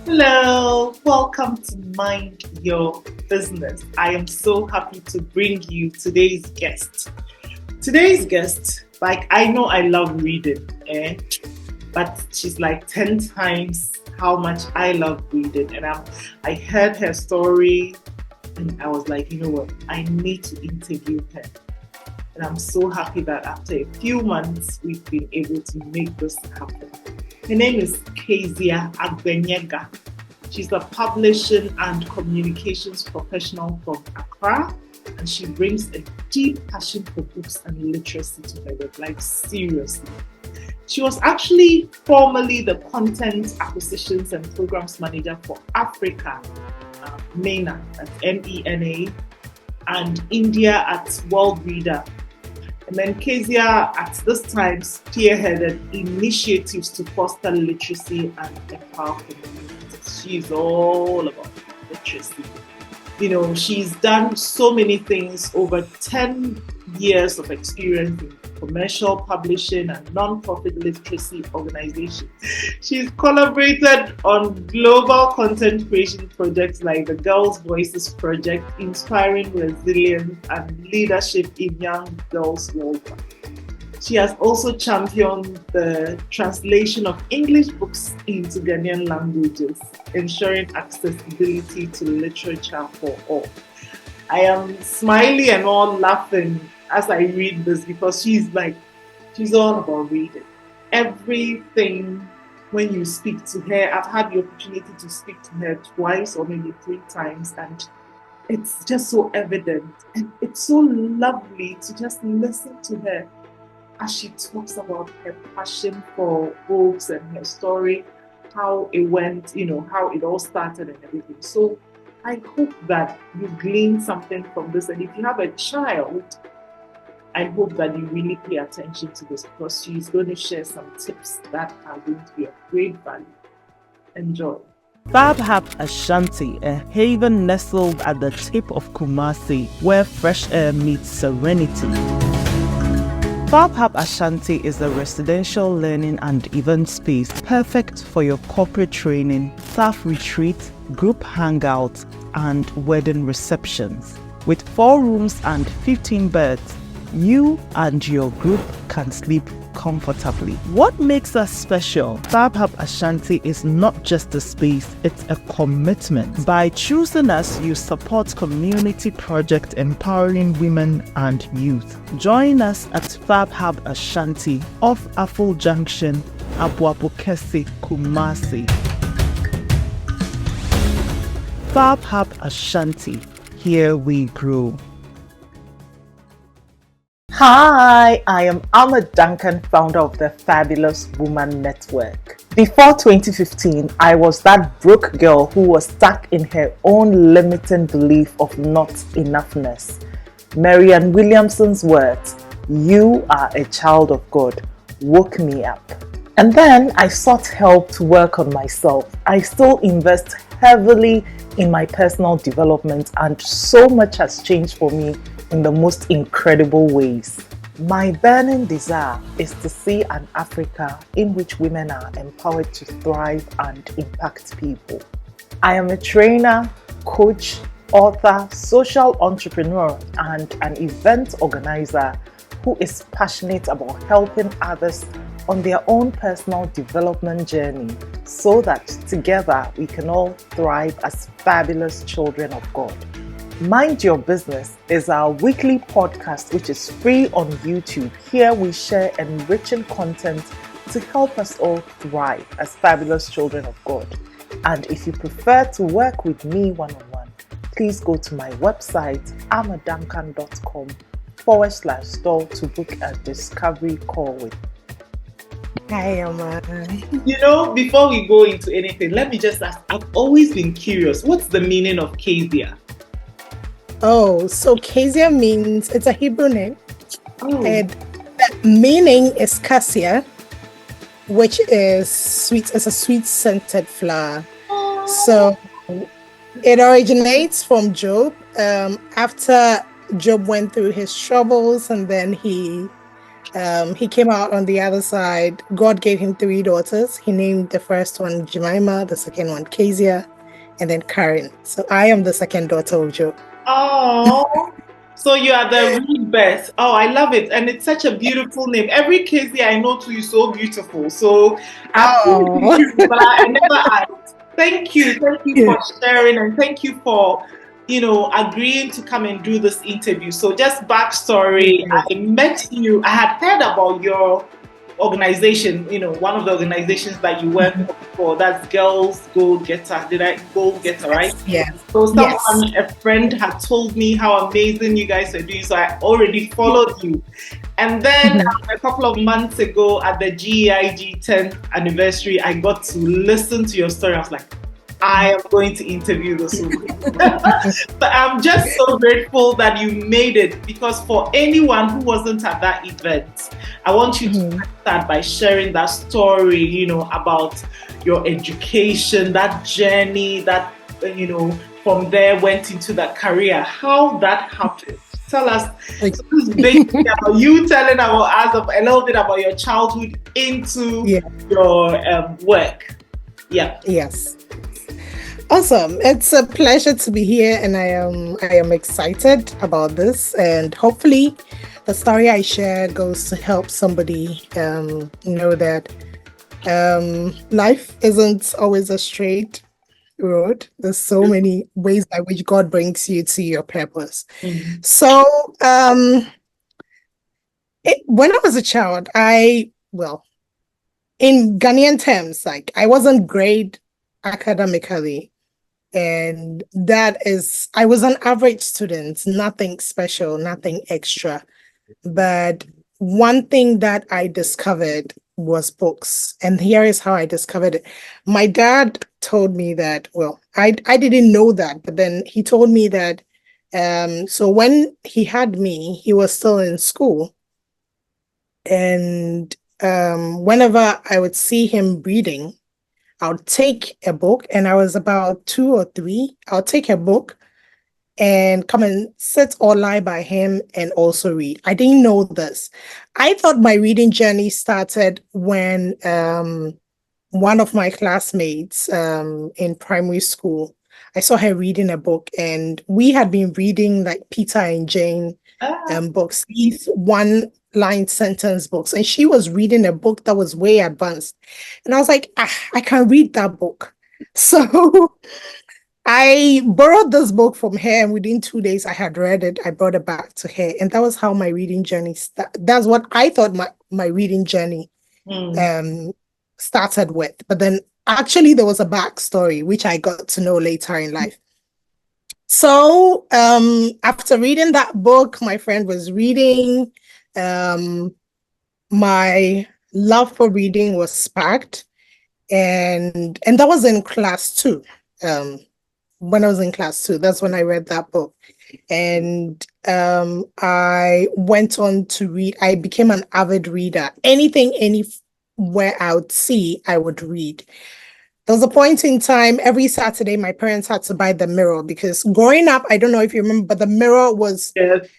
Hello, welcome to Mind Your Business. I am so happy to bring you today's guest. Today's guest, I know I love reading, but she's like 10 times how much I love reading. And I heard her story and I was like, you know what, I need to interview her. And I'm so happy that after a few months, we've been able to make this happen. Her name is Kezia Agbenyega. She's a publishing and communications professional from Accra, and she brings a deep passion for books and literacy to her work, like seriously. She was actually formerly the content acquisitions and programs manager for Africa, MENA, that's MENA, and India at Worldreader. And then Kezia, at this time, spearheaded initiatives to foster literacy and empower communities. She's all about literacy. You know, she's done so many things, over 10 years of experience in commercial publishing and non-profit literacy organizations. She's collaborated on global content creation projects like the Girls' Voices Project, inspiring resilience and leadership in young girls worldwide. She has also championed the translation of English books into Ghanaian languages, ensuring accessibility to literature for all. I am smiling and all laughing as I read this because she's all about reading. Everything, when you speak to her, I've had the opportunity to speak to her twice or maybe 3 times, and it's just so evident. And it's so lovely to just listen to her as she talks about her passion for books and her story, how it went, how it all started and everything. So I hope that you glean something from this. And if you have a child, I hope that you really pay attention to this because she's going to share some tips that are going to be of great value. Enjoy. Fab Ashanti, a haven nestled at the tip of Kumasi, where fresh air meets serenity. Fab Ashanti is a residential learning and event space perfect for your corporate training, staff retreat, group hangouts, and wedding receptions. With 4 rooms and 15 beds, you and your group can sleep comfortably. What makes us special? Fab Ashanti is not just a space, it's a commitment. By choosing us, you support community projects empowering women and youth. Join us at Fab Ashanti off Aful Junction, Abuabukesi, Kumasi. Fab Ashanti, here we grow. Hi, I am Ahmed Duncan, founder of the Fabulous Woman Network. Before 2015, I was that broke girl who was stuck in her own limiting belief of not enoughness. Marianne Williamson's words, "You are a child of God," woke me up. And then I sought help to work on myself. I still invest heavily in my personal development, and so much has changed for me in the most incredible ways. My burning desire is to see an Africa in which women are empowered to thrive and impact people. I am a trainer, coach, author, social entrepreneur, and an event organizer who is passionate about helping others on their own personal development journey so that together we can all thrive as fabulous children of God. Mind Your Business is our weekly podcast which is free on YouTube. Here we share enriching content to help us all thrive as fabulous children of God. And if you prefer to work with me one-on-one, please go to my website amaduncan.com/store to book a discovery call with me. Hi, Amma. Before we go into anything, let me just ask, I've always been curious, what's the meaning of Kezia? Oh, so Kezia means, it's a Hebrew name. Oh. And the meaning is cassia, which is sweet, it's a sweet scented flower. So it originates from Job. After Job went through his troubles and then he He came out on the other side. God gave him 3 daughters. He named the first one Jemima, the second one Kezia, and then Karen. So I am the second daughter of Joe. Oh, so you are the real best. Oh, I love it. And it's such a beautiful name. Every Kezia I know too is so beautiful. So I've seen it in you, but I never asked. Thank you. Thank you for sharing, and thank you for, agreeing to come and do this interview. So just backstory, I met you, I had heard about your organization, one of the organizations that you work for, that's Girls Go Getter. Did I Go Getter, right? Yes. So a friend had told me how amazing you guys are doing, so I already followed you. And then a couple of months ago at the GEIG 10th anniversary, I got to listen to your story. I was like, I am going to interview this woman. But I'm just so grateful that you made it, because for anyone who wasn't at that event, I want you to start by sharing that story, about your education, that journey, that, from there went into that career, how that happened. Tell us basically about you telling us a little bit about your childhood into your work. Yeah. Yes. Awesome. It's a pleasure to be here, and I am excited about this, and hopefully the story I share goes to help somebody know that life isn't always a straight road. There's so many ways by which God brings you to your purpose. So when I was a child, in Ghanaian terms, like, I wasn't great academically. And I was an average student, nothing special, nothing extra. But one thing that I discovered was books. And here is how I discovered it. My dad told me that, I didn't know that, but then he told me that, so when he had me, he was still in school. And whenever I would see him reading, I'll take a book, and I was about 2 or 3. I'll take a book and come and sit or lie by him and also read. I didn't know this. I thought my reading journey started when one of my classmates in primary school, I saw her reading a book, and we had been reading like Peter and Jane books, these one-line sentence books, and she was reading a book that was way advanced. And I was like, I can read that book. So I borrowed this book from her, and within 2 days I had read it. I brought it back to her, and that was how my reading journey started. That's what I thought my reading journey started with. But then actually there was a backstory, which I got to know later in life. So after reading that book, my friend was reading, my love for reading was sparked, and that was in class 2. When I was in class 2, that's when I read that book. And I went on to read. I became an avid reader. Anything, anywhere I would see, I would read. There was a point in time, every Saturday, my parents had to buy the Mirror, because growing up, I don't know if you remember, but the Mirror was the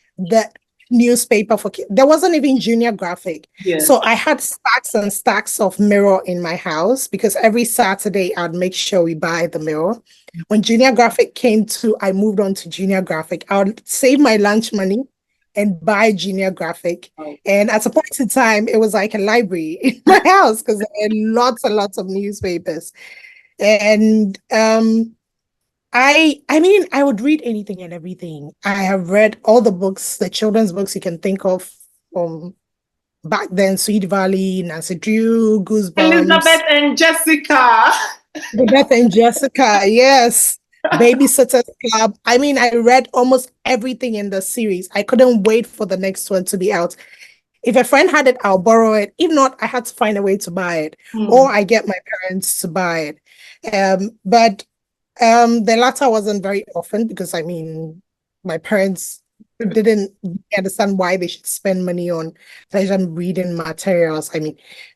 newspaper for kids. There wasn't even Junior Graphic. So I had stacks and stacks of Mirror in my house, because every Saturday I'd make sure we buy the Mirror. When Junior Graphic came to, I moved on to Junior Graphic. I would save my lunch money and buy Junior Graphic. And at a point in time, it was like a library in my house, because there were lots and lots of newspapers. And I would read anything and everything. I have read all the books, the children's books you can think of from back then: Sweet Valley, Nancy Drew, Goosebumps, Elizabeth and Jessica. Yes. Babysitter's Club. I read almost everything in the series. I couldn't wait for the next one to be out. If a friend had it, I'll borrow it. If not, I had to find a way to buy it, or I get my parents to buy it. But the latter wasn't very often, because my parents didn't understand why they should spend money on pleasure reading materials.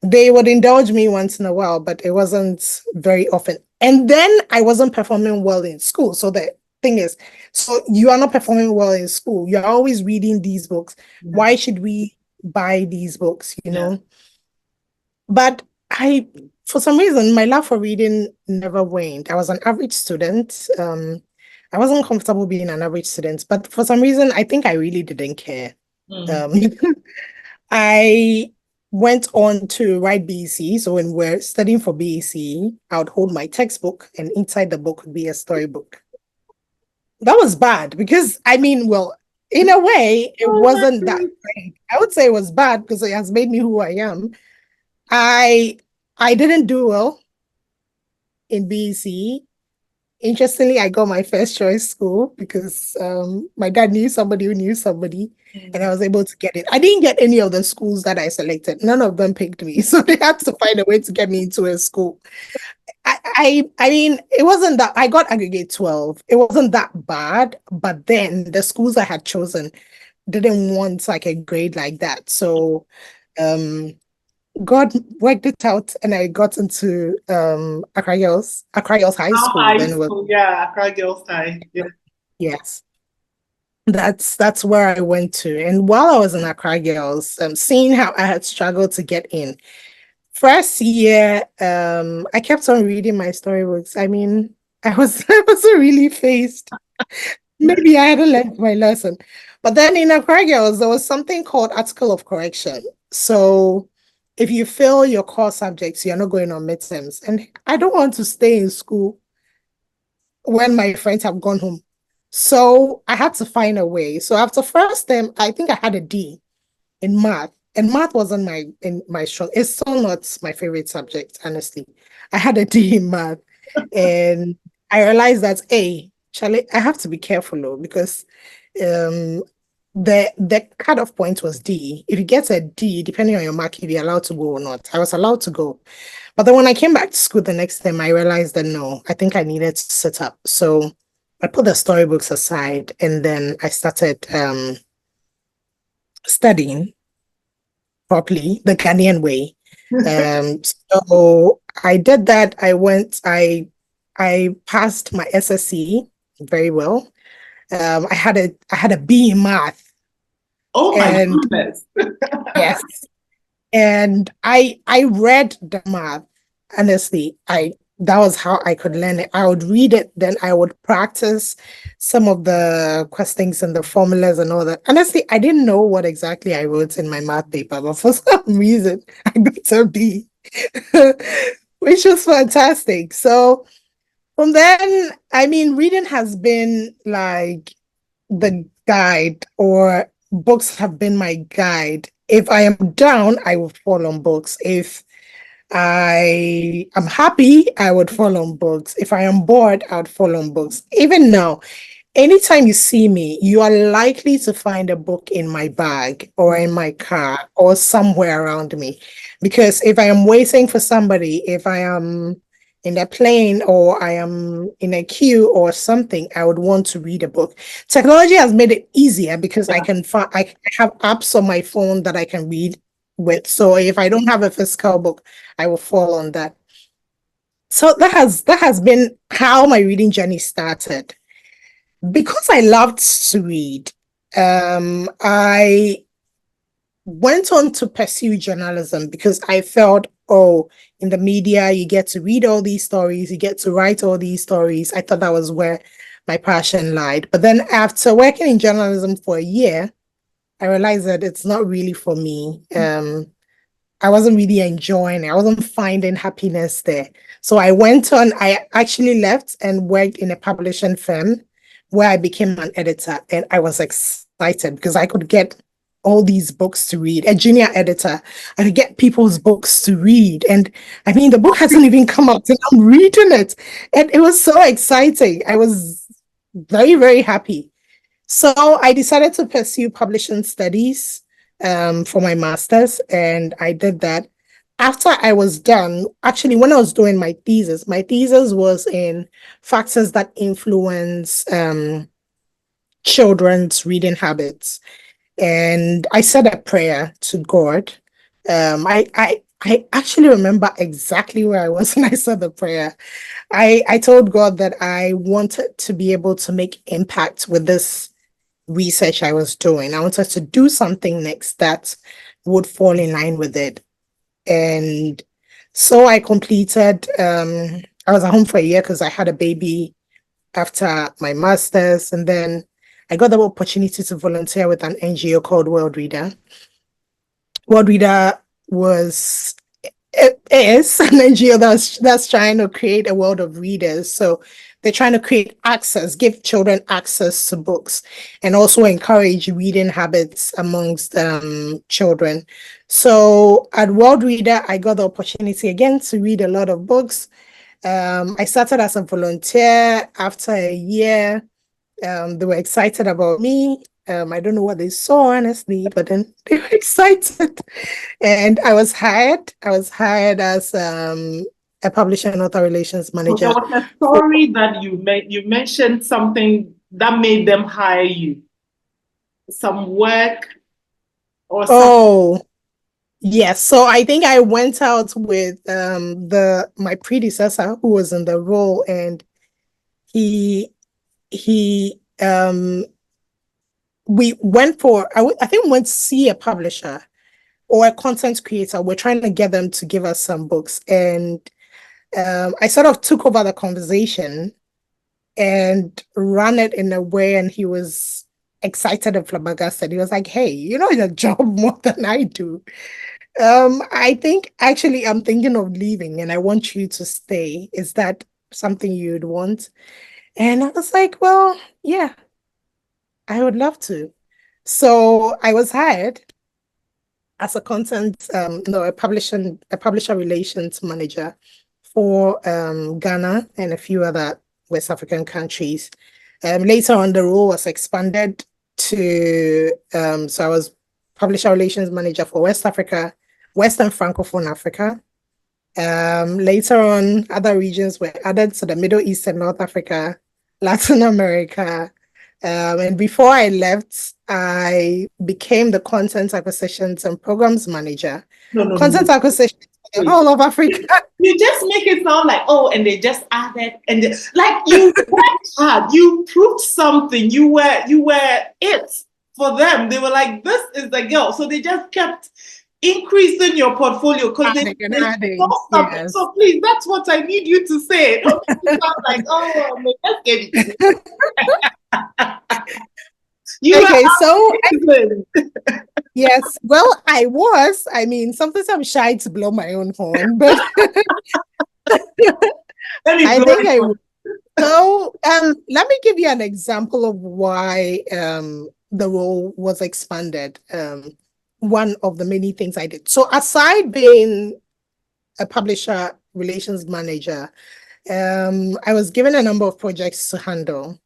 They would indulge me once in a while, but it wasn't very often. And then I wasn't performing well in school. So the thing is, so you are not performing well in school. You're always reading these books. Why should we buy these books, you know. But for some reason, my love for reading never waned. I was an average student. I wasn't comfortable being an average student, but for some reason, I think I really didn't care. Um, I went on to write BEC. So when we're studying for BEC, I would hold my textbook, and inside the book would be a storybook. That was bad because, I mean, well, in a way, it wasn't that great. I would say it was bad because it has made me who I am. I didn't do well in BEC. Interestingly, I got my first choice school because my dad knew somebody who knew somebody, and I was able to get it. I didn't get any of the schools that I selected. None of them picked me, so they had to find a way to get me into a school. I mean, it wasn't that I got aggregate 12. It wasn't that bad, but then the schools I had chosen didn't want like a grade like that. So God worked it out, and I got into Accra Girls High School. High Then school, yeah, Accra Girls High. Yeah. yes, that's where I went to. And while I was in Accra Girls, seeing how I had struggled to get in, first year, I kept on reading my storybooks. I mean, I wasn't really faced. Maybe I hadn't learned my lesson. But then in Accra Girls, there was something called article of correction. So if you fail your core subjects, you're not going on midterms. And I don't want to stay in school when my friends have gone home. So I had to find a way. So after first term, I think I had a D in math. And math wasn't my strong. It's still not my favorite subject, honestly. I had a D in math. And I realized that, hey, Charlie, I have to be careful though, because the cutoff point was D. If you get a D, depending on your mark, you'll be allowed to go or not. I was allowed to go. But then when I came back to school the next time, I realized that no, I think I needed to sit up. So I put the storybooks aside, and then I started studying properly, the Ghanaian way. So I did that. I passed my SSC very well. I had a B in math. Oh my goodness. Yes. And I read the math. Honestly, that was how I could learn it. I would read it, then I would practice some of the questions and the formulas and all that. Honestly, I didn't know what exactly I wrote in my math paper, but for some reason I got a B, which was fantastic. So from then, I mean, reading has been like the guide, or books have been my guide. If I am down, I will fall on books. If I am happy, I would fall on books. If I am bored, I would fall on books. Even now, anytime you see me, you are likely to find a book in my bag or in my car or somewhere around me. Because if I am waiting for somebody, if I am in a plane or I am in a queue or something, I would want to read a book. Technology has made it easier because I have apps on my phone that I can read with. So if I don't have a physical book, I will fall on that. So that has been how my reading journey started. Because I loved to read, I went on to pursue journalism because I felt, oh, in the media, you get to read all these stories, you get to write all these stories. I thought that was where my passion lied. But then after working in journalism for a year, I realized that it's not really for me. I wasn't really enjoying it. I wasn't finding happiness there. So I actually left and worked in a publishing firm where I became an editor, and I was excited because I could get all these books to read. A junior editor, I could get people's books to read. And I mean, the book hasn't even come out and I'm reading it. And it was so exciting. I was very, very happy. So I decided to pursue publishing studies for my master's, and I did that. After I was done, actually, when I was doing my thesis was in factors that influence children's reading habits. And I said a prayer to God. I actually remember exactly where I was when I said the prayer. I told God that I wanted to be able to make impact with this research I was doing. I wanted to do something next that would fall in line with it. And so I completed, I was at home for a year because I had a baby after my master's, and then I got the opportunity to volunteer with an NGO called Worldreader. Worldreader was it is an NGO that's trying to create a world of readers. So they're trying to create access, give children access to books, and also encourage reading habits amongst children. So at Worldreader, I got the opportunity again to read a lot of books. I started as a volunteer. After a year, they were excited about me. I don't know what they saw, honestly, but then they were excited. And I was hired. I was hired as a publisher and author relations So there manager. was a story that you mentioned something that made them hire you. Some work or something. Oh, yes. So I think I went out with my predecessor who was in the role, and he we went for I think we went to see a publisher or a content creator. We're trying to get them to give us some books, and I sort of took over the conversation and ran it in a way, and he was excited and flabbergasted. He was like, "Hey, you know your job more than I do. I think actually I'm thinking of leaving, and I want you to stay. Is that something you'd want?" And I was like, "Well, yeah, I would love to." So I was hired as a content, no, a publisher relations manager for Ghana and a few other West African countries. Later on, the role was expanded to, so I was publisher relations manager for West Africa, Western Francophone Africa. Later on, other regions were added to the Middle East and North Africa, Latin America. And before I left, I became the content acquisitions and programs manager. No. Content acquisition for the whole of Africa. You just make it sound like, oh, and they just added, and like you worked hard, you proved something, you were it for them. They were like, this is the girl. So they just kept increasing your portfolio because they saw something. Yes. So please, that's what I need you to say. Don't make it sound like, oh, no, let's get it. Okay, so yes, well, I mean, sometimes I'm shy to blow my own horn, but I think I would. So let me give you an example of why the role was expanded. One of the many things I did. So aside being a publisher relations manager, I was given a number of projects to handle.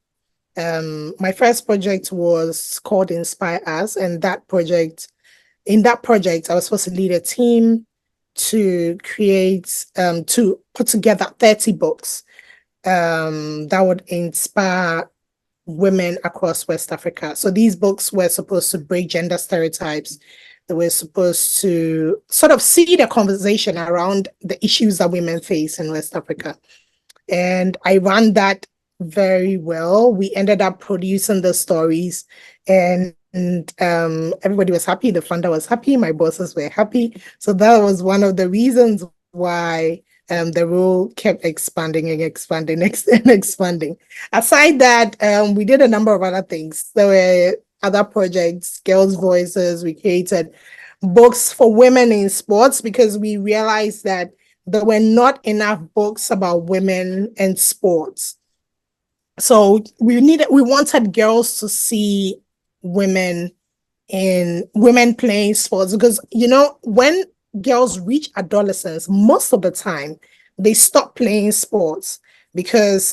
My first project was called Inspire Us, and in that project, I was supposed to lead a team to create, to put together 30 books that would inspire women across West Africa. So these books were supposed to break gender stereotypes. They were supposed to sort of see the conversation around the issues that women face in West Africa. And I ran that very well. We ended up producing the stories, and everybody was happy. The funder was happy. My bosses were happy. So that was one of the reasons why the role kept expanding and expanding and expanding. Aside that, we did a number of other things. There were other projects, Girls' Voices. We created books for women in sports because we realized that there were not enough books about women and sports. So we wanted girls to see women playing sports, because when girls reach adolescence, most of the time they stop playing sports because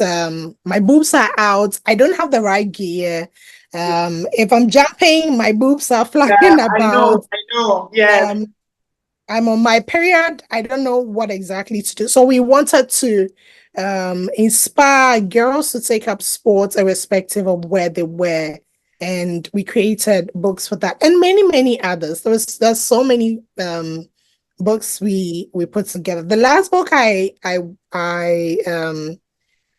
my boobs are out, I don't have the right gear. If I'm jumping, my boobs are flying about. I know. Yeah. I'm on my period. I don't know what exactly to do. So we wanted to inspire girls to take up sports irrespective of where they were. And we created books for that, and many, many others. There's so many books we put together. The last book I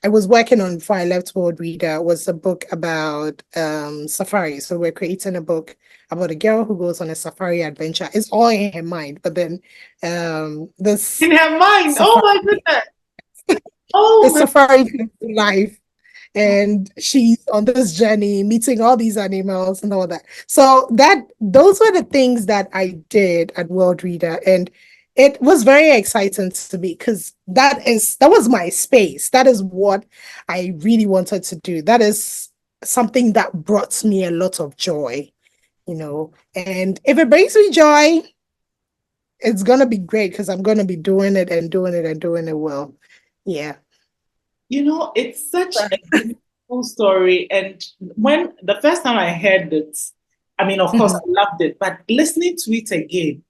I was working on before I left Worldreader was a book about safari. So we're creating a book about a girl who goes on a safari adventure. It's all in her mind, but then this In her mind. Oh safari, my goodness. the Oh my. safari comes to life, and she's on this journey, meeting all these animals and all that. So those were the things that I did at Worldreader, and it was very exciting to me because that was my space. That is what I really wanted to do. That is something that brought me a lot of joy, And if it brings me joy, it's gonna be great because I'm gonna be doing it and doing it and doing it well. Yeah. It's such a beautiful story. And when the first time I heard it, I mean, of course, I loved it, but listening to it again,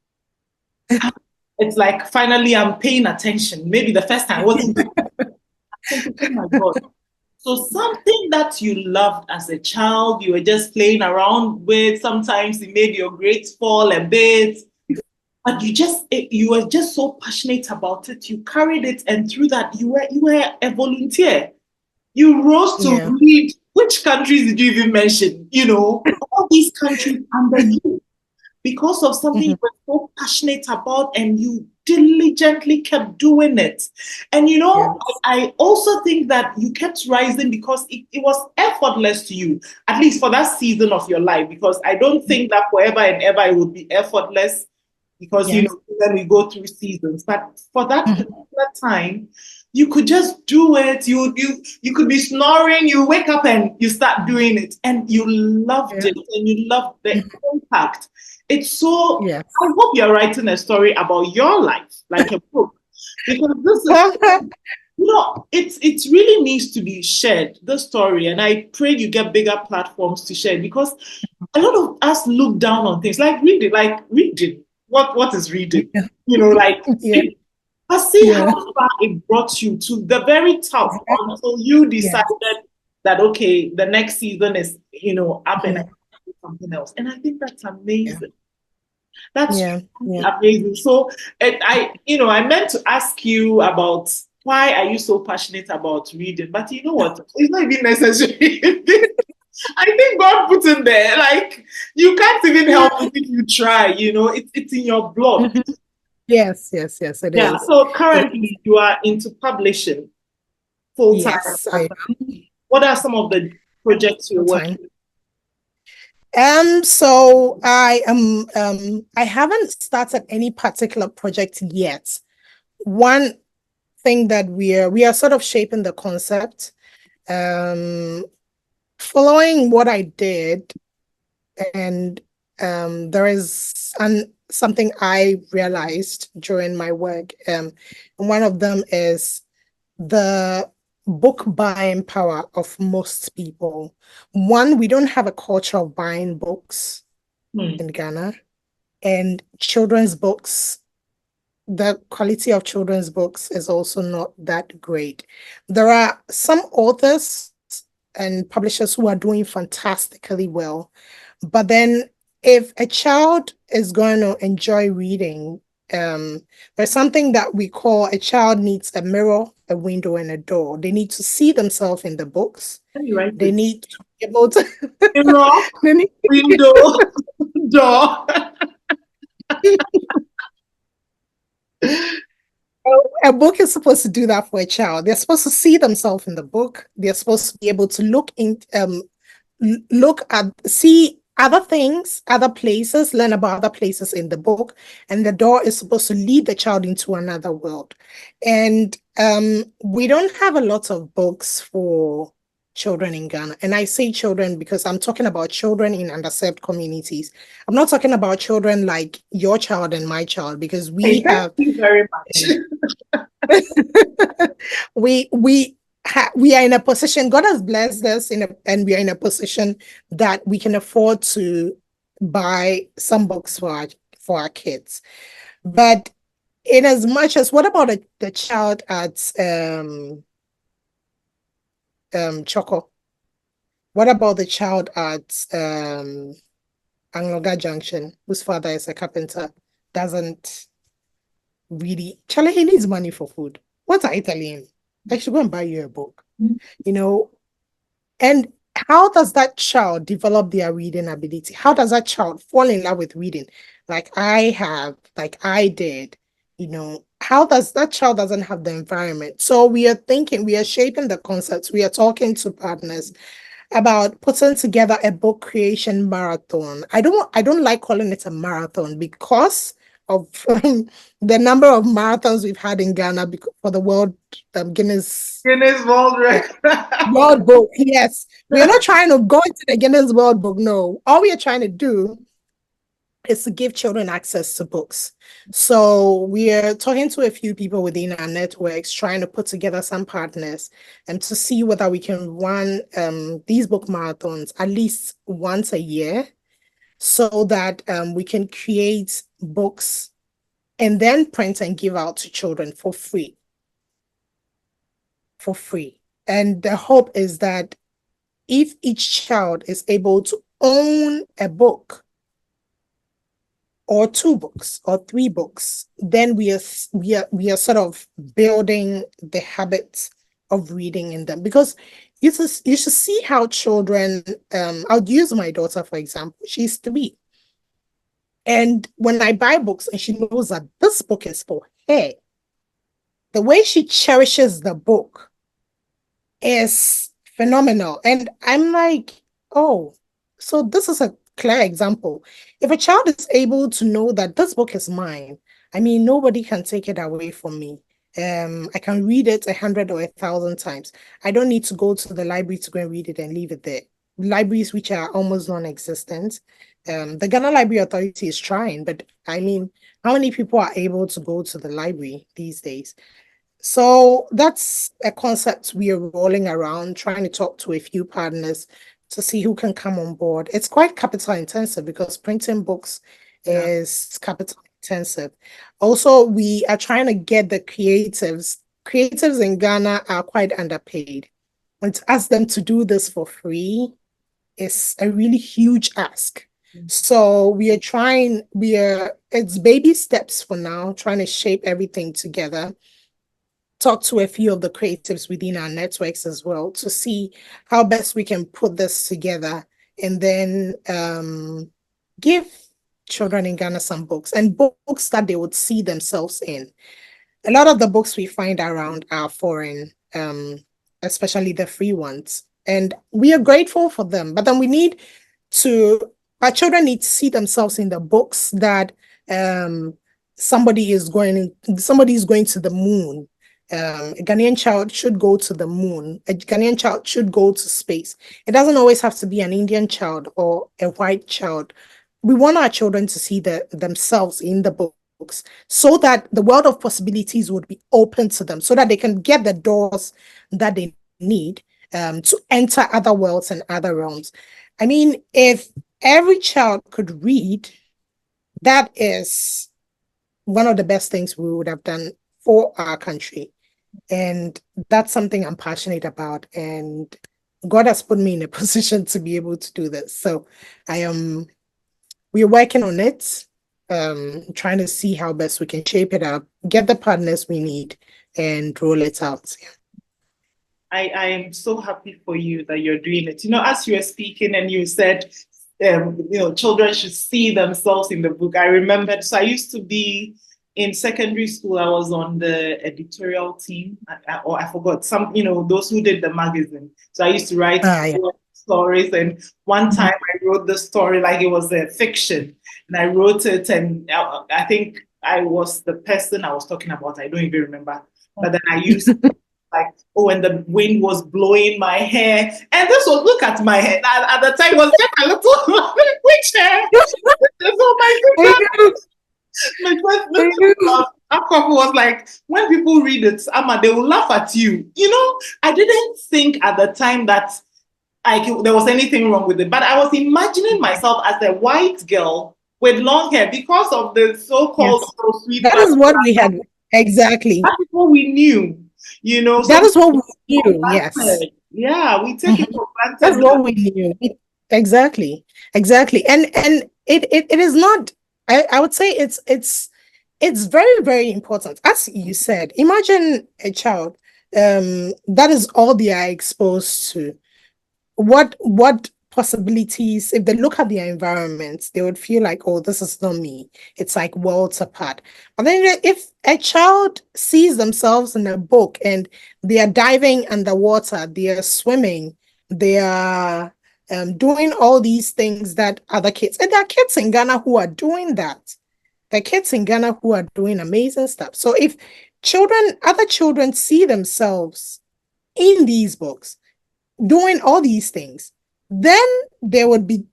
it's like finally I'm paying attention. Maybe the first time I wasn't thinking, oh my God. So something that you loved as a child, you were just playing around with, sometimes it made your grades fall a bit, but you were just so passionate about it. You carried it, and through that, you were a volunteer. You rose to read. Which countries did you even mention? All these countries under you, because of something you were so passionate about, and you diligently kept doing it. And I also think that you kept rising because it was effortless to you, at least for that season of your life, because I don't think that forever and ever it would be effortless, because then we go through seasons. But for that particular time, you could just do it. You could be snoring, you wake up and you start doing it, and you loved it, and you loved the impact. It's so. I hope you're writing a story about your life, like a book, because this is. It really needs to be shared, the story, and I pray you get bigger platforms to share, because a lot of us look down on things like reading. What is reading? But see how far it brought you to the very top until you decided that, okay, the next season is, up and something else. And I think that's amazing. That's amazing. So I meant to ask you about why are you so passionate about reading, but you know what? It's not even necessary. I think God put in there, like, you can't even help it if you try, it's in your blood. Yes, it is. So currently you are into publishing full time. Yes, I am. What are some of the projects you're working on? So I am I haven't started any particular project yet. One thing that we are sort of shaping the concept, following what I did, and there is something I realized during my work. And one of them is the book buying power of most people. One, we don't have a culture of buying books in Ghana, and children's books, the quality of children's books is also not that great. There are some authors and publishers who are doing fantastically well, but then if a child is going to enjoy reading, there's something that we call a child needs a mirror, a window, and a door. They need to see themselves in the books. They need to be able to mirror, window, door. A book is supposed to do that for a child. They're supposed to see themselves in the book. They're supposed to be able to see other things, other places, learn about other places in the book. And the door is supposed to lead the child into another world. And we don't have a lot of books for children in Ghana. And I say children because I'm talking about children in underserved communities. I'm not talking about children like your child and my child, because we Thank you very much. we are in a position, God has blessed us and we are in a position that we can afford to buy some books for our kids. But in as much as, what about the child at Choco? What about the child at Angloga Junction, whose father is a carpenter, doesn't really, Charlie, he needs money for food. What are you telling him? I should go and buy you a book. you know, and how does that child develop their reading ability? How does that child fall in love with reading? Like I did, how does that child doesn't have the environment? So we are shaping the concepts. We are talking to partners about putting together a book creation marathon. I don't like calling it a marathon because of the number of marathons we've had in Ghana for the world Guinness World Record. World Book. Yes, we are not trying to go into the Guinness World Book. No, all we are trying to do is to give children access to books. So we are talking to a few people within our networks, trying to put together some partners and to see whether we can run these book marathons at least once a year so that we can create books and then print and give out to children for free. For free. And the hope is that if each child is able to own a book, or 2 books or 3 books, then we are sort of building the habit of reading in them. Because you should see how children, I'll use my daughter, for example. She's 3. And when I buy books and she knows that this book is for her, the way she cherishes the book is phenomenal. And I'm like, oh, so this is a clear example. If a child is able to know that this book is mine, I mean, nobody can take it away from me. I can read it 100 or 1,000 times. I don't need to go to the library to go and read it and leave it there. Libraries which are almost non-existent. The Ghana Library Authority is trying, but I mean, how many people are able to go to the library these days? So that's a concept we are rolling around, trying to talk to a few partners to see who can come on board. It's quite capital intensive because printing books is capital intensive. Also, we are trying to get the creatives. Creatives in Ghana are quite underpaid. And to ask them to do this for free is a really huge ask. So it's baby steps for now, trying to shape everything together. Talk to a few of the creatives within our networks as well to see how best we can put this together and then give children in Ghana some books and books that they would see themselves in. A lot of the books we find around are foreign, especially the free ones. And we are grateful for them, but then our children need to see themselves in the books that somebody is going to the moon. A Ghanaian child should go to the moon. A Ghanaian child should go to space. It doesn't always have to be an Indian child or a white child. We want our children to see themselves in the books so that the world of possibilities would be open to them, so that they can get the doors that they need to enter other worlds and other realms. I mean, if every child could read, that is one of the best things we would have done for our country. And that's something I'm passionate about. And God has put me in a position to be able to do this. So we're working on it, trying to see how best we can shape it up, get the partners we need, and roll it out. I am so happy for you that you're doing it. As you were speaking and you said, children should see themselves in the book. I remembered, so I used to be in secondary school. I was on the editorial team, or I forgot those who did the magazine. So I used to write stories, and one time I wrote the story like it was a fiction, and I wrote it, and I think I was the person I was talking about. I don't even remember, but then I used and the wind was blowing my hair, and this was, look at my hair at the time, was just a little which hair. Oh my goodness. Aqua was like, when people read it, Amma, they will laugh at you. I didn't think at the time that there was anything wrong with it, but I was imagining myself as a white girl with long hair because of the so-called so sweet. That is what we had. Exactly. That is what we knew. That is what we knew. Yes. Yeah, we take it for granted. That's what we knew. Exactly. And it is not. I would say it's very, very important. As you said, imagine a child that is all they are exposed to. What possibilities, if they look at their environment, they would feel like, oh, this is not me. It's like worlds apart. But then if a child sees themselves in a book and they are diving underwater, they are swimming, they are doing all these things that other kids, and there are kids in Ghana who are doing that. There are kids in Ghana who are doing amazing stuff. So if other children see themselves in these books, doing all these things, then they would think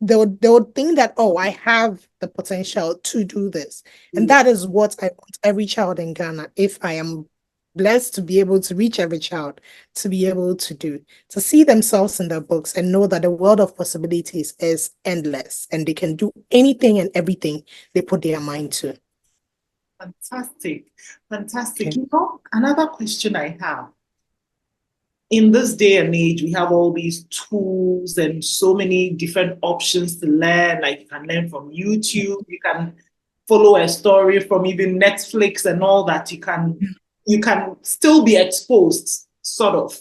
that, oh, I have the potential to do this. And that is what I want every child in Ghana, if I am blessed to be able to reach every child, to be able to do, to see themselves in the books and know that the world of possibilities is endless and they can do anything and everything they put their mind to. Fantastic. Fantastic. Okay. Another question I have. In this day and age, we have all these tools and so many different options to learn. Like you can learn from YouTube, you can follow a story from even Netflix and all that. You can still be exposed sort of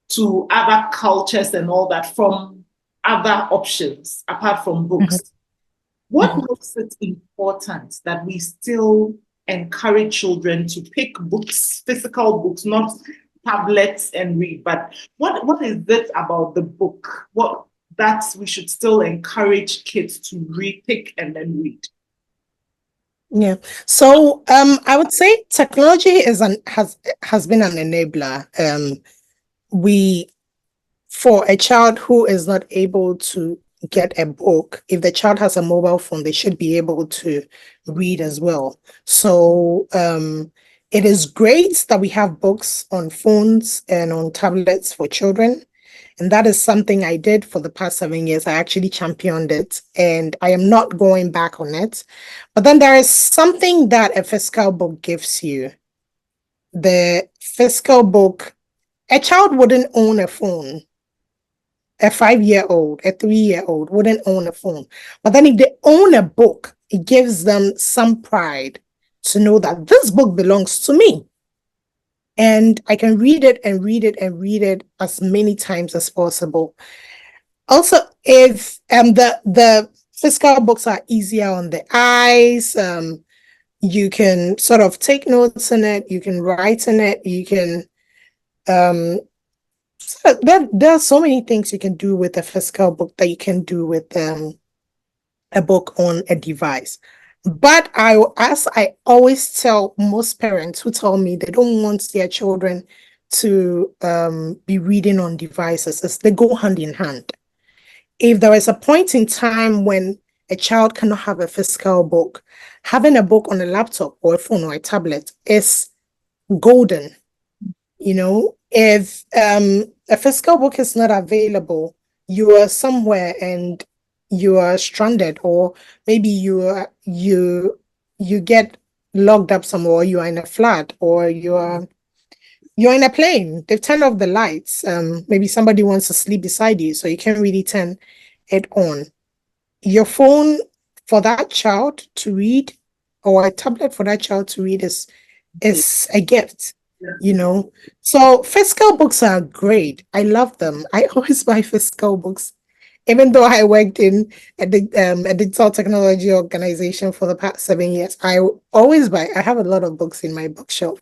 to other cultures and all that from other options apart from books. What makes it important that we still encourage children to pick books, physical books, not tablets, and read? But what is it about the book that we should still encourage kids to read, pick, and then read? Yeah. So I would say technology has been an enabler. For a child who is not able to get a book, if the child has a mobile phone, they should be able to read as well. So it is great that we have books on phones and on tablets for children. And that is something I did for the past 7 years. I actually championed it and I am not going back on it. But then there is something that a physical book gives you. The physical book, a child wouldn't own a phone. A 5-year-old, a 3-year-old wouldn't own a phone. But then if they own a book, it gives them some pride to know that this book belongs to me. And I can read it and read it and read it as many times as possible. Also, if the physical books are easier on the eyes, you can sort of take notes in it, you can write in it, you can so there are so many things you can do with a physical book that you can do with a book on a device. But as I always tell most parents who tell me they don't want their children to be reading on devices, is they go hand in hand. If there is a point in time when a child cannot have a physical book, having a book on a laptop or a phone or a tablet is golden. If a physical book is not available, you are somewhere and you are stranded, or maybe you get locked up somewhere, or you are in a flat, or you're in a plane. They've turned off the lights. Maybe somebody wants to sleep beside you, so you can't really turn it on. Your phone for that child to read, or a tablet for that child to read, is a gift. So physical books are great. I love them. I always buy physical books, even though I worked in a digital technology organization for the past 7 years. I have a lot of books in my bookshelf.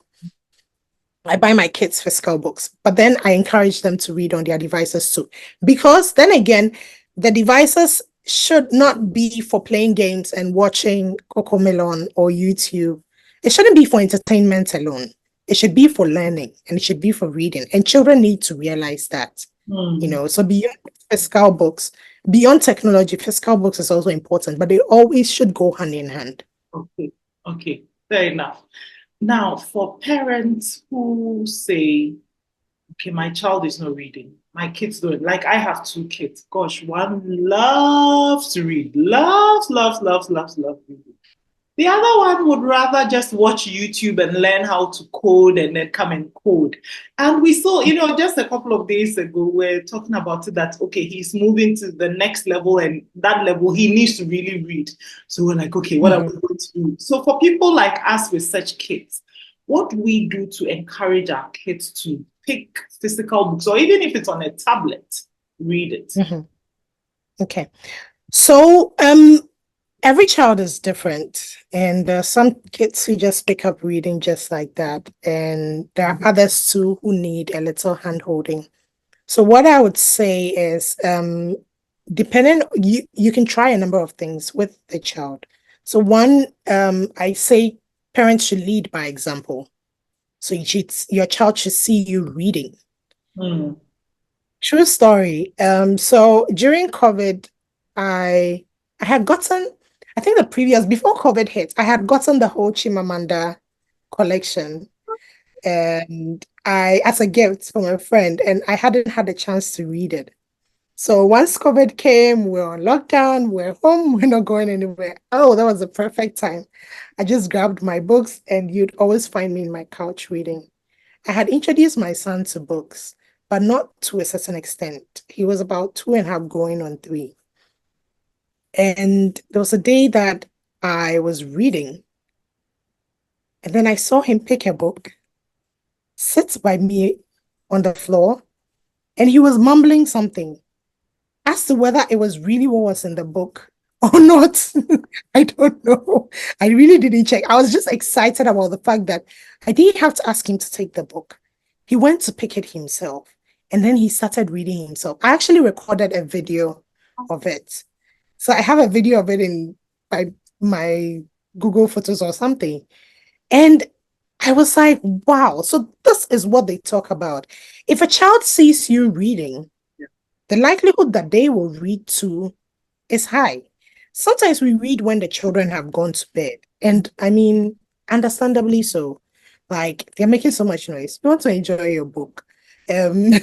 I buy my kids physical books, but then I encourage them to read on their devices too, because then again, the devices should not be for playing games and watching Cocomelon or YouTube. It shouldn't be for entertainment alone. It should be for learning, and it should be for reading. And children need to realize that, so beyond physical books, beyond technology, physical books is also important, but they always should go hand in hand. Okay, fair enough. Now, for parents who say, okay, my child is not reading, my kids don't, like I have 2 kids. Gosh, one loves to read, loves reading. The other one would rather just watch YouTube and learn how to code and then come and code. And we saw, just a couple of days ago, we're talking about it that, okay, he's moving to the next level, and that level, he needs to really read. So we're like, okay, what are we going to do? So for people like us with such kids, what do we do to encourage our kids to pick physical books, or even if it's on a tablet, read it? Mm-hmm. Okay. So, every child is different, and some kids who just pick up reading just like that, and there are others too who need a little hand holding. So what I would say is, depending, you can try a number of things with the child. So one, I say parents should lead by example. So your child should see you reading. Hmm. True story. So during COVID, I I had gotten, I think before COVID hit, I had gotten the whole Chimamanda collection, and as a gift from a friend, and I hadn't had a chance to read it. So once COVID came, we're on lockdown, we're home, we're not going anywhere. Oh, that was the perfect time. I just grabbed my books, and you'd always find me in my couch reading. I had introduced my son to books, but not to a certain extent. He was about 2.5 going on 3. And there was a day that I was reading, and then I saw him pick a book, sit by me on the floor, and he was mumbling something. As to whether it was really what was in the book or not, I don't know. I really didn't check. I was just excited about the fact that I didn't have to ask him to take the book. He went to pick it himself, and then he started reading himself. I actually recorded a video of it. So I have a video of it in my Google Photos or something. And I was like, wow. So this is what they talk about. If a child sees you reading, the likelihood that they will read too is high. Sometimes we read when the children have gone to bed. And I mean, understandably so. Like, they're making so much noise. You want to enjoy your book. Um,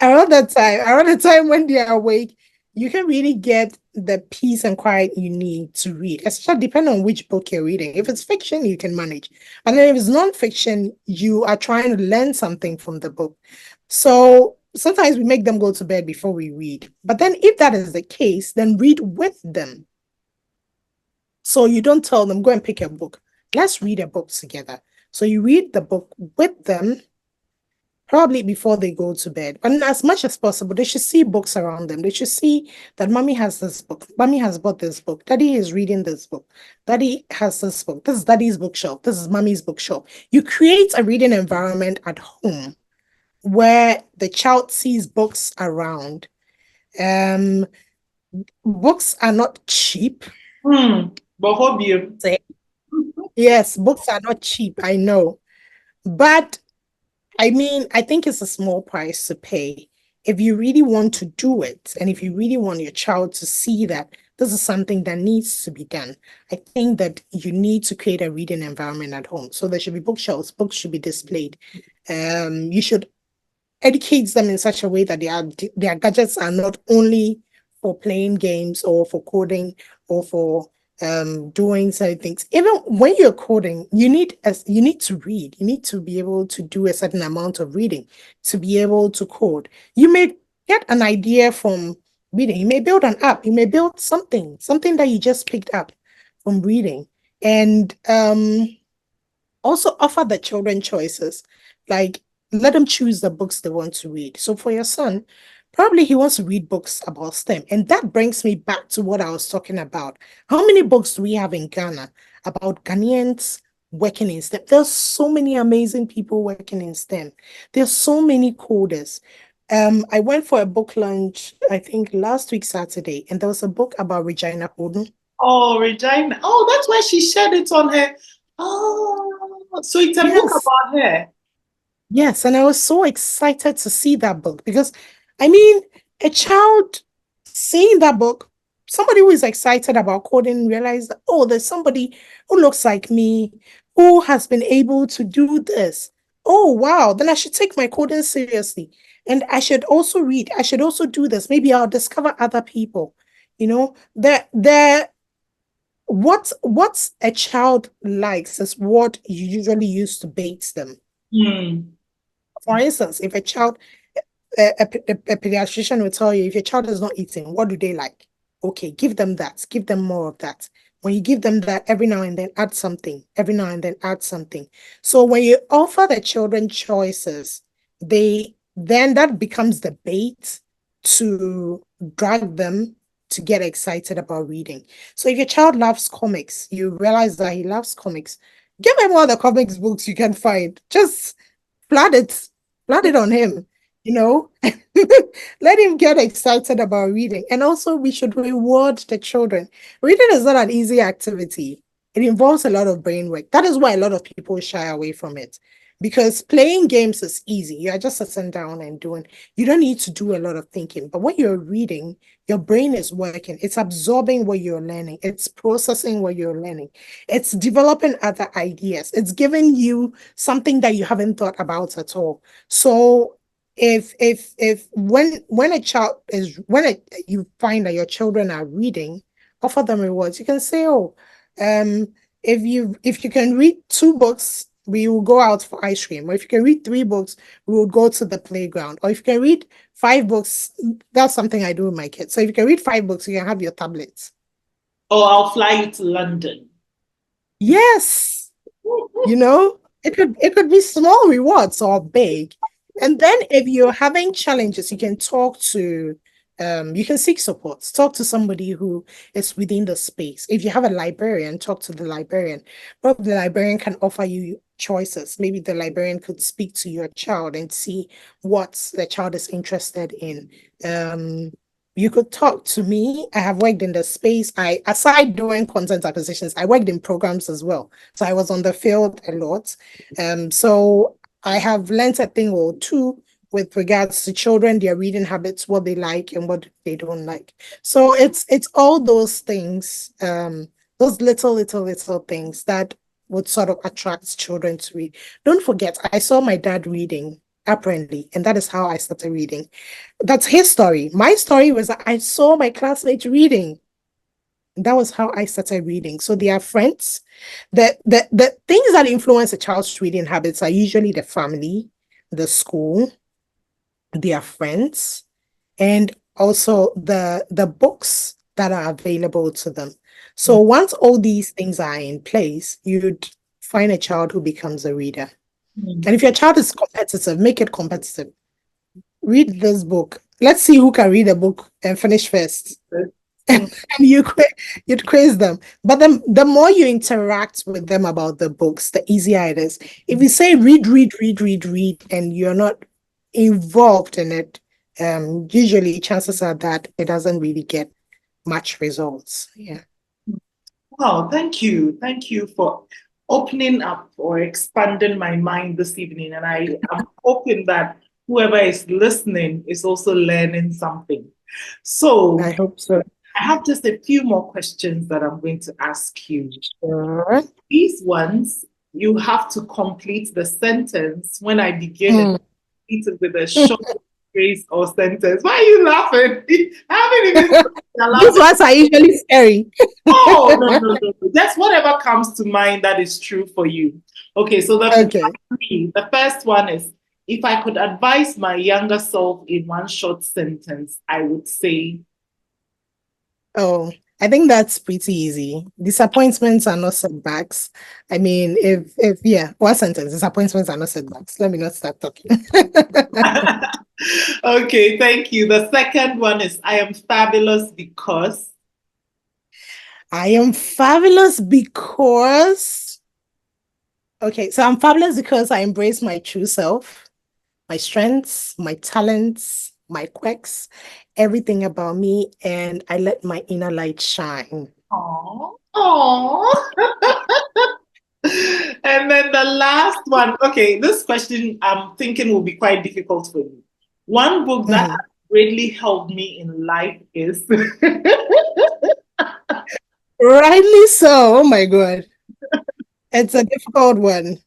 around the time when they're awake, you can really get the peace and quiet you need to read, especially depending on which book you're reading. If it's fiction, you can manage. And then if it's non-fiction, you are trying to learn something from the book. So sometimes we make them go to bed before we read. But then if that is the case, then read with them. So you don't tell them, go and pick a book. Let's read a book together. So you read the book with them, probably before they go to bed. And as much as possible, they should see books around them. They should see that mommy has this book. Mommy has bought this book. Daddy is reading this book. Daddy has this book. This is daddy's bookshelf. This is mommy's bookshelf. You create a reading environment at home where the child sees books around. Books are not cheap. But Yes, books are not cheap, I know. But I mean, I think it's a small price to pay if you really want to do it, and if you really want your child to see that this is something that needs to be done. I think that you need to create a reading environment at home. So there should be bookshelves, books should be displayed. You should educate them in such a way that their gadgets are not only for playing games or for coding or for doing certain things. Even when you're coding, you need to read. You need to be able to do a certain amount of reading to be able to code. You may get an idea from reading. You may build an app. You may build something that you just picked up from reading. And also offer the children choices. Like, let them choose the books they want to read. So for your son, probably he wants to read books about STEM. And that brings me back to what I was talking about. How many books do we have in Ghana about Ghanaians working in STEM? There's so many amazing people working in STEM. There's so many coders. I went for a book launch, I think last week, Saturday, and there was a book about Regina Hodun. Oh, Regina. Oh, that's why she shared it on her. Oh, so it's a book about her. Yes, and I was so excited to see that book because, I mean, a child seeing that book, somebody who is excited about coding, realized that, oh, there's somebody who looks like me who has been able to do this. Oh, wow, then I should take my coding seriously. And I should also read. I should also do this. Maybe I'll discover other people. You know, what a child likes is what you usually use to bait them. For instance, if a child, a pediatrician will tell you if your child is not eating, what do they like? Okay, give them that. Give them more of that. When you give them that, every now and then add something, every now and then add something. So when you offer the children choices, then that becomes the bait to drag them to get excited about reading. So if your child loves comics, you realize that he loves comics, give him all the comics books you can find. Just flood it, flood it on him, you know. Let him get excited about reading. And also, we should reward the children. Reading is not an easy activity. It involves a lot of brain work. That is why a lot of people shy away from it. Because playing games is easy. You are just sitting down and doing, you don't need to do a lot of thinking. But when you're reading, your brain is working. It's absorbing what you're learning. It's processing what you're learning. It's developing other ideas. It's giving you something that you haven't thought about at all. So if when a child is you find that your children are reading, offer them rewards. You can say, oh, if you can read 2 books, we will go out for ice cream. Or if you can read 3 books, we will go to the playground. Or if you can read 5 books, that's something I do with my kids. So if you can read 5 books, you can have your tablets. Or I'll fly you to London. Yes. It could be small rewards or big. And then if you're having challenges, you can talk to you can seek support. Talk to somebody who is within the space. If you have a librarian, talk to the librarian. Probably the librarian can offer you choices. Maybe the librarian could speak to your child and see what the child is interested in. You could talk to me. I have worked in the space. Aside doing content acquisitions, I worked in programs as well. So I was on the field a lot. So I have learned a thing or two with regards to children, their reading habits, what they like and what they don't like. So it's all those things, those little things that would sort of attract children to read. Don't forget, I saw my dad reading apparently, and that is how I started reading. That's his story. My story was that I saw my classmates reading. That was how I started reading. So they are friends. The things that influence a child's reading habits are usually the family, the school, their friends, and also the books that are available to them. So once all these things are in place, you'd find a child who becomes a reader. And if your child is competitive, make it competitive. Read this book. Let's see who can read a book and finish first. And you'd quiz them. But the more you interact with them about the books, the easier it is. If you say read, and you're not involved in it, usually chances are that it doesn't really get much results. Yeah. Wow, thank you. Thank you for opening up or expanding my mind this evening. And I am hoping that whoever is listening is also learning something. So I hope so. I have just a few more questions that I'm going to ask you. Sure. These ones, you have to complete the sentence when I begin and complete it with a short phrase or sentence. Why are you laughing? I haven't even These ones are usually scary. Oh, no. Just whatever comes to mind that is true for you. Okay, so the first one is, if I could advise my younger self in one short sentence, I would say, Oh, I think that's pretty easy. Disappointments are not setbacks. I mean, if yeah, one sentence, disappointments are not setbacks. Let me not start talking. Okay, thank you. The second one is, I am fabulous because. I am fabulous because. Okay, so I'm fabulous because I embrace my true self, my strengths, my talents, my quirks, everything about me, and I let my inner light shine. Aww. And then the last one. Okay, this question I'm thinking will be quite difficult for you. One book that has greatly helped me in life is. Rightly so. Oh my God. It's a difficult one.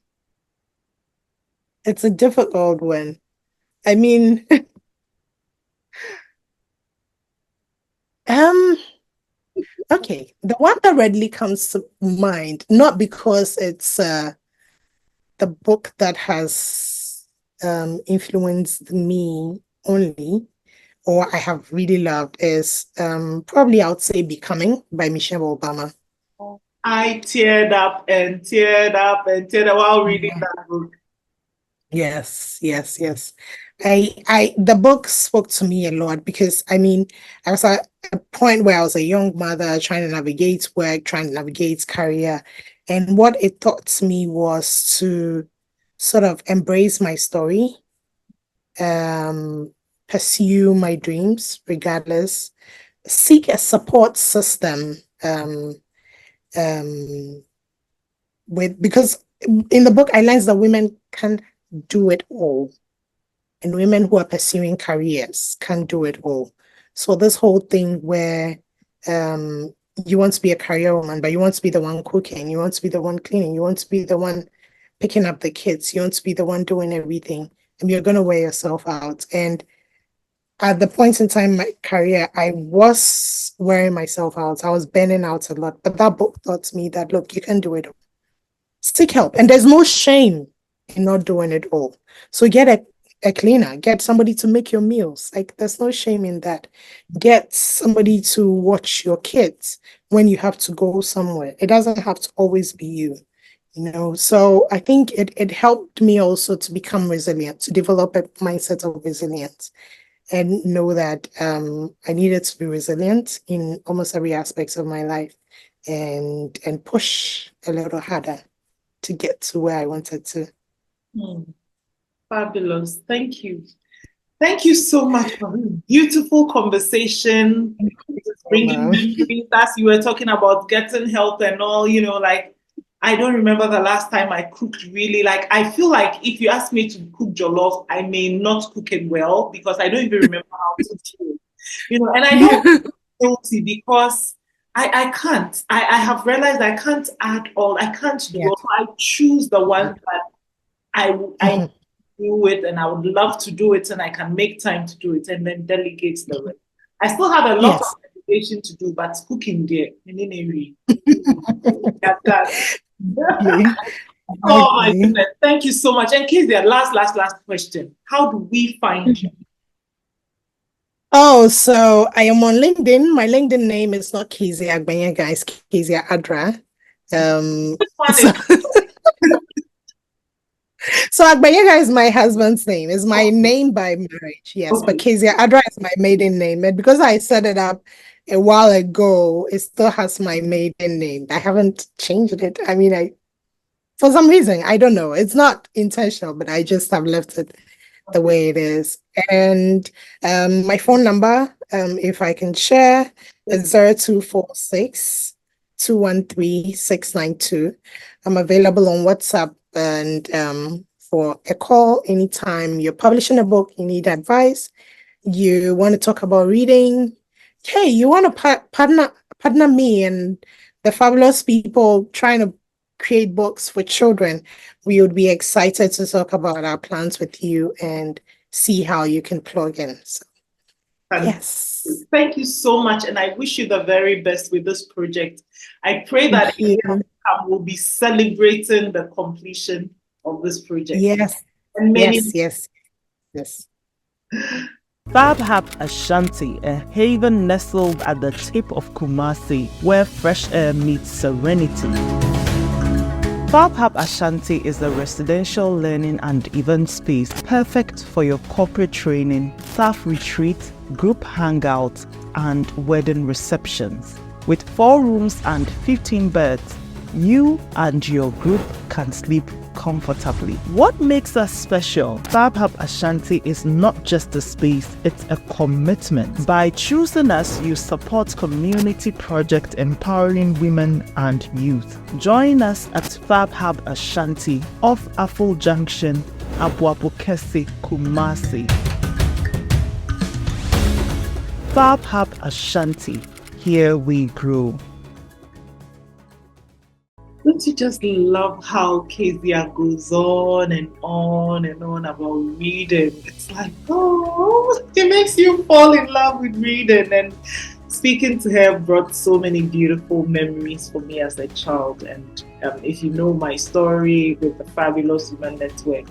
It's a difficult one. I mean, okay. The one that readily comes to mind, not because it's the book that has influenced me only, or I have really loved, is probably I would say Becoming by Michelle Obama. I teared up and teared up and teared up while reading that book. Yes, yes, yes. The book spoke to me a lot because I mean, I was at a point where I was a young mother trying to navigate work, trying to navigate career. And what it taught me was to sort of embrace my story, pursue my dreams regardless, seek a support system, um, because in the book I learned that women can do it all. And women who are pursuing careers can't do it all. So this whole thing where you want to be a career woman, but you want to be the one cooking, you want to be the one cleaning, you want to be the one picking up the kids, you want to be the one doing everything, and you're going to wear yourself out. And at the point in time in my career, I was wearing myself out. I was burning out a lot. But that book taught me that, look, you can do it all. Seek help. And there's no shame in not doing it all. So get a cleaner, get somebody to make your meals. Like there's no shame in that. Get somebody to watch your kids when you have to go somewhere. It doesn't have to always be you, you know. So I think it helped me also to become resilient, to develop a mindset of resilience and know that I needed to be resilient in almost every aspect of my life and push a little harder to get to where I wanted to. Fabulous. Thank you. Thank you so much for this beautiful conversation. Bringing memories as you were talking about getting help and all, you know, like I don't remember the last time I cooked really. Like I feel like if you ask me to cook jollof, I may not cook it well because I don't even remember how to do it. You know, and I don't feel guilty because I can't. I have realized I can't add all, I can't do all. So I choose the one that I do it and I would love to do it and I can make time to do it and then delegate the rest. I still have a lot of delegation to do, but cooking there, oh my goodness, thank you so much. And Kezia, last question. How do we find you? Oh, so I am on LinkedIn. My LinkedIn name is not Kezia Agbenyega, it's Kezia Adra. So Agbenyega is my husband's name. It's my name by marriage, yes. But Kezia Adra is my maiden name. And because I set it up a while ago, it still has my maiden name. I haven't changed it. I mean, for some reason, I don't know. It's not intentional, but I just have left it the way it is. And my phone number, if I can share, is 0246 213 692. I'm available on WhatsApp and for a call anytime you're publishing a book, you need advice, you want to talk about reading, hey, you want to partner me and the fabulous people trying to create books for children, we would be excited to talk about our plans with you and see how you can plug in. So, yes. Thank you so much. And I wish you the very best with this project. I pray that we'll be celebrating the completion of this project. Yes. And many yes. Fab Ashanti, a haven nestled at the tip of Kumasi, where fresh air meets serenity. Fab Ashanti is a residential learning and event space perfect for your corporate training, staff retreat, group hangouts, and wedding receptions. With 4 rooms and 15 beds, you and your group can sleep comfortably. What makes us special? Fab Ashanti is not just a space, it's a commitment. By choosing us, you support community projects empowering women and youth. Join us at Fab Ashanti off Aful Junction, Abuabukesi, Kumasi. Fab Ashanti, here we grow. Don't you just love how Kezia goes on and on and on about reading? It's like, oh, it makes you fall in love with reading. And speaking to her brought so many beautiful memories for me as a child. And if you know my story with the Fabulous Women Network,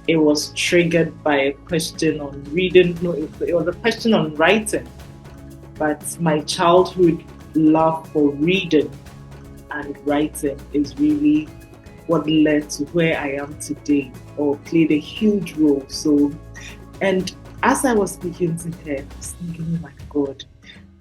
it was triggered by a question on reading. No, it was a question on writing. But my childhood love for reading and writing is really what led to where I am today, or played a huge role. So, and as I was speaking to her, I was thinking, oh my God,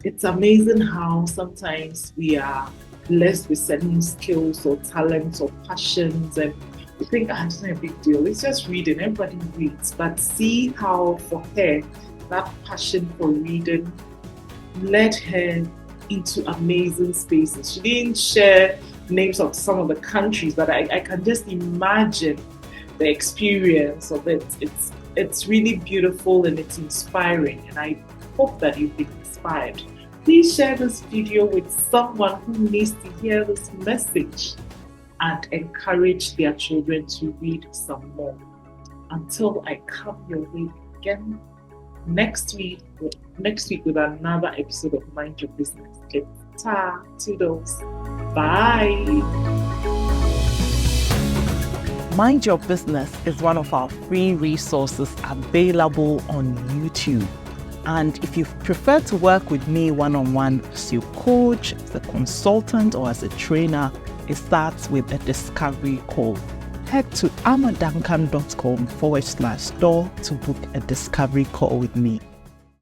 it's amazing how sometimes we are blessed with certain skills or talents or passions, and we think, it's not a big deal, it's just reading, everybody reads. But see how for her, that passion for reading led her into amazing spaces. She didn't share names of some of the countries, but I can just imagine the experience of it. It's really beautiful and it's inspiring, and I hope that you've been inspired. Please share this video with someone who needs to hear this message and encourage their children to read some more. Until I come your way again next week with another episode of Mind Your Business. Toodles. Bye. Mind Your Business is one of our free resources available on YouTube. And if you prefer to work with me one-on-one as your coach, as a consultant, or as a trainer, it starts with a discovery call. Head to amaduncan.com/store to book a discovery call with me.